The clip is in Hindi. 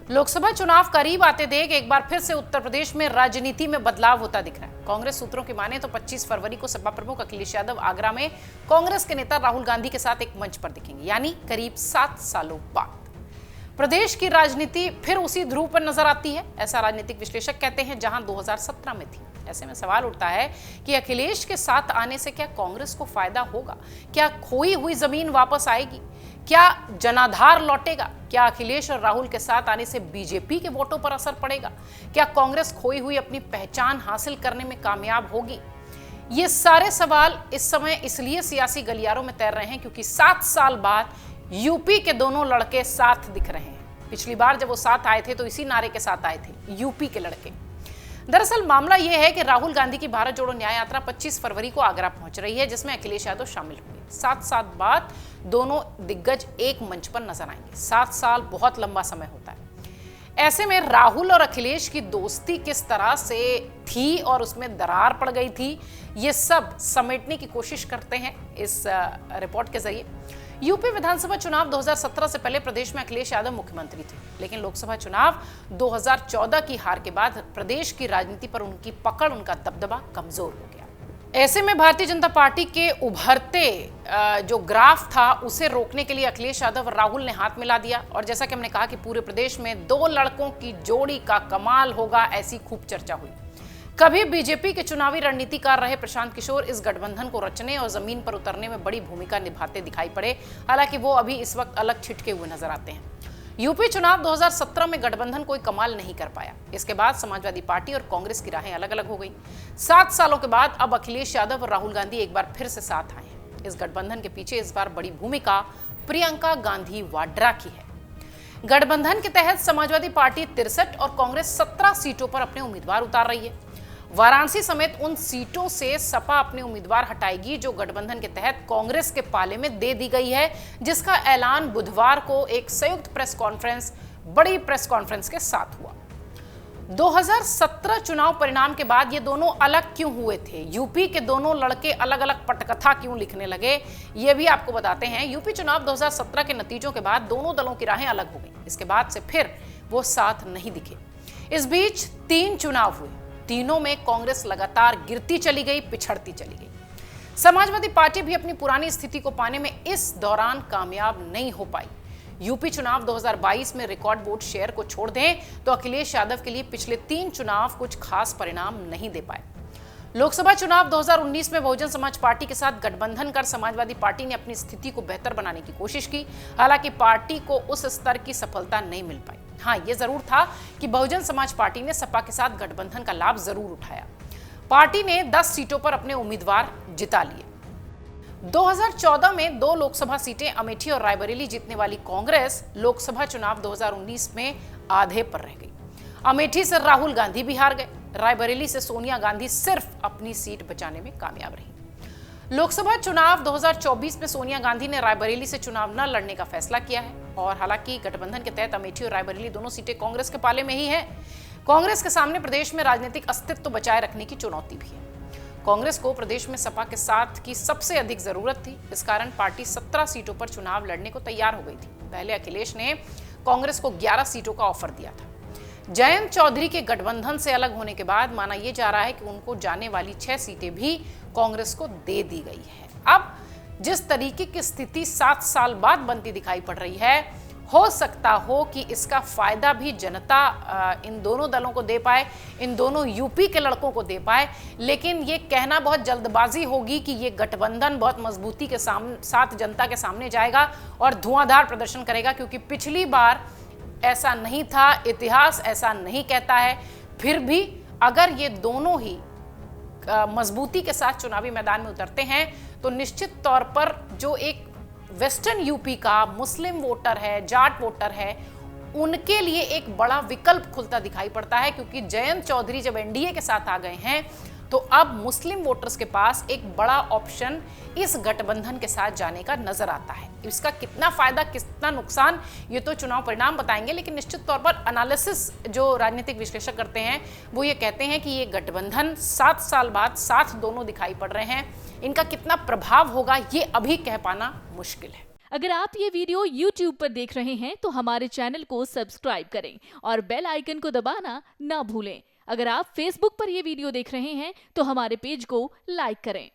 लोकसभा चुनाव करीब आते देख एक बार फिर से उत्तर प्रदेश में राजनीति में बदलाव होता दिख रहा है। कांग्रेस सूत्रों की माने तो 25 फरवरी को सपा प्रमुख अखिलेश यादव आगरा में कांग्रेस के नेता राहुल गांधी के साथ एक मंच पर दिखेंगे, यानी करीब 7 सालों बाद प्रदेश की राजनीति फिर उसी ध्रुव पर नजर आती है, ऐसा राजनीतिक विश्लेषक कहते हैं, जहां 2017 में थी। ऐसे में सवाल उठता है कि अखिलेश के साथ आने से क्या कांग्रेस को फायदा होगा? क्या खोई हुई जमीन वापस आएगी? क्या जनाधार लौटेगा? क्या अखिलेश और राहुल के साथ आने से बीजेपी के वोटों पर असर पड़ेगा? क्या कांग्रेस खोई हुई अपनी पहचान हासिल करने में कामयाब होगी? ये सारे सवाल इस समय इसलिए सियासी गलियारों में तैर रहे हैं क्योंकि 7 साल बाद यूपी के दोनों लड़के साथ दिख रहे हैं। पिछली बार जब वो साथ आए थे तो इसी नारे के साथ आए थे, यूपी के लड़के। दरअसल मामला यह है कि राहुल गांधी की भारत जोड़ो न्याय यात्रा 25 फरवरी को आगरा पहुंच रही है, जिसमें अखिलेश यादव शामिल होंगे। 7 साल बाद दोनों दिग्गज एक मंच पर नजर आएंगे। 7 साल बहुत लंबा समय होता है। ऐसे में राहुल और अखिलेश की दोस्ती किस तरह से थी और उसमें दरार पड़ गई थी, ये सब समेटने की कोशिश करते हैं इस रिपोर्ट के जरिए। यूपी विधानसभा चुनाव 2017 से पहले प्रदेश में अखिलेश यादव मुख्यमंत्री थे, लेकिन लोकसभा चुनाव 2014 की हार के बाद प्रदेश की राजनीति पर उनकी पकड़, उनका दबदबा कमजोर हो गया। ऐसे में भारतीय जनता पार्टी के उभरते जो ग्राफ था उसे रोकने के लिए अखिलेश यादव और राहुल ने हाथ मिला दिया। और जैसा कि हमने कहा कि पूरे प्रदेश में 2 लड़कों की जोड़ी का कमाल होगा, ऐसी खूब चर्चा हुई। कभी बीजेपी के चुनावी रणनीतिकार रहे प्रशांत किशोर इस गठबंधन को रचने और जमीन पर उतरने में बड़ी भूमिका निभाते दिखाई पड़े, हालांकि वो अभी इस वक्त अलग छिटके हुए नजर आते हैं। यूपी चुनाव 2017 में गठबंधन कोई कमाल नहीं कर पाया। इसके बाद समाजवादी पार्टी और कांग्रेस की राहें अलग अलग हो गई। 7 सालों के बाद अब अखिलेश यादव और राहुल गांधी एक बार फिर से साथ आए हैं। इस गठबंधन के पीछे इस बार बड़ी भूमिका प्रियंका गांधी वाड्रा की है। गठबंधन के तहत समाजवादी पार्टी 63 और कांग्रेस 17 सीटों पर अपने उम्मीदवार उतार रही है। वाराणसी समेत उन सीटों से सपा अपने उम्मीदवार हटाएगी जो गठबंधन के तहत कांग्रेस के पाले में दे दी गई है, जिसका ऐलान बुधवार को एक संयुक्त प्रेस कॉन्फ्रेंस, बड़ी प्रेस कॉन्फ्रेंस के साथ हुआ। 2017 चुनाव परिणाम के बाद ये दोनों अलग क्यों हुए थे? यूपी के दोनों लड़के अलग अलग पटकथा क्यों लिखने लगे, ये भी आपको बताते हैं। यूपी चुनाव 2017 के नतीजों के बाद दोनों दलों की राहें अलग हो गई। इसके बाद से फिर वो साथ नहीं दिखे। इस बीच 3 चुनाव हुए, तीनों में कांग्रेस लगातार गिरती चली गई, पिछड़ती चली गई। समाजवादी पार्टी भी अपनी पुरानी स्थिति को पाने में इस दौरान कामयाब नहीं हो पाई। यूपी चुनाव 2022 में रिकॉर्ड वोट शेयर को छोड़ दें तो अखिलेश यादव के लिए पिछले 3 चुनाव कुछ खास परिणाम नहीं दे पाए। लोकसभा चुनाव 2019 में बहुजन समाज पार्टी के साथ गठबंधन कर समाजवादी पार्टी ने अपनी स्थिति को बेहतर बनाने की कोशिश की, हालांकि पार्टी को उस स्तर की सफलता नहीं मिल पाई। हाँ, यह जरूर था कि बहुजन समाज पार्टी ने सपा के साथ गठबंधन का लाभ जरूर उठाया। पार्टी ने 10 सीटों पर अपने उम्मीदवार जिता लिए। 2014 में 2 लोकसभा सीटें अमेठी और रायबरेली जीतने वाली कांग्रेस लोकसभा चुनाव 2019 में आधे पर रह गई। अमेठी से राहुल गांधी भी हार गए। रायबरेली से सोनिया गांधी सिर्फ अपनी सीट बचाने में कामयाब रही। लोकसभा चुनाव 2024 में सोनिया गांधी ने रायबरेली से चुनाव न लड़ने का फैसला किया है। और हालांकि गठबंधन के तहत अमेठी और रायबरेली दोनों सीटें कांग्रेस के पाले में ही है। कांग्रेस के सामने प्रदेश में राजनीतिक अस्तित्व बचाए रखने की चुनौती भी है। कांग्रेस को प्रदेश में सपा के साथ की सबसे अधिक जरूरत थी। इस कारण पार्टी 17 सीटों पर चुनाव लड़ने को तैयार हो गई थी। पहले अखिलेश ने कांग्रेस को 11 सीटों का ऑफर दिया था। जयंत चौधरी के गठबंधन से अलग होने के बाद माना यह जा रहा है कि उनको जाने वाली 6 सीटें भी कांग्रेस को दे दी गई है। अब जिस तरीके की स्थिति 7 साल बाद बनती दिखाई पड़ रही है, हो सकता हो कि इसका फायदा भी जनता इन दोनों दलों को दे पाए, इन दोनों यूपी के लड़कों को दे पाए। लेकिन ये कहना बहुत जल्दबाजी होगी कि ये गठबंधन बहुत मजबूती के साथ जनता के सामने जाएगा और धुआंधार प्रदर्शन करेगा, क्योंकि पिछली बार ऐसा नहीं था, इतिहास ऐसा नहीं कहता है। फिर भी अगर ये दोनों ही मजबूती के साथ चुनावी मैदान में उतरते हैं तो निश्चित तौर पर जो एक वेस्टर्न यूपी का मुस्लिम वोटर है, जाट वोटर है, उनके लिए एक बड़ा विकल्प खुलता दिखाई पड़ता है। क्योंकि जयंत चौधरी जब एनडीए के साथ आ गए हैं तो अब मुस्लिम वोटर्स के पास एक बड़ा ऑप्शन इस गठबंधन के साथ जाने का नजर आता है। इसका कितना फायदा, कितना नुकसान, ये तो चुनाव परिणाम बताएंगे। लेकिन निश्चित तौर पर एनालिसिस जो राजनीतिक विश्लेषक करते हैं वो ये कहते हैं कि ये गठबंधन 7 साल बाद साथ दोनों दिखाई पड़ रहे हैं। इनका कितना प्रभाव होगा ये अभी कह पाना मुश्किल है। अगर आप ये वीडियो YouTube पर देख रहे हैं तो हमारे चैनल को सब्सक्राइब करें और बेल आइकन को दबाना ना भूलें। अगर आप Facebook पर ये वीडियो देख रहे हैं तो हमारे पेज को लाइक करें।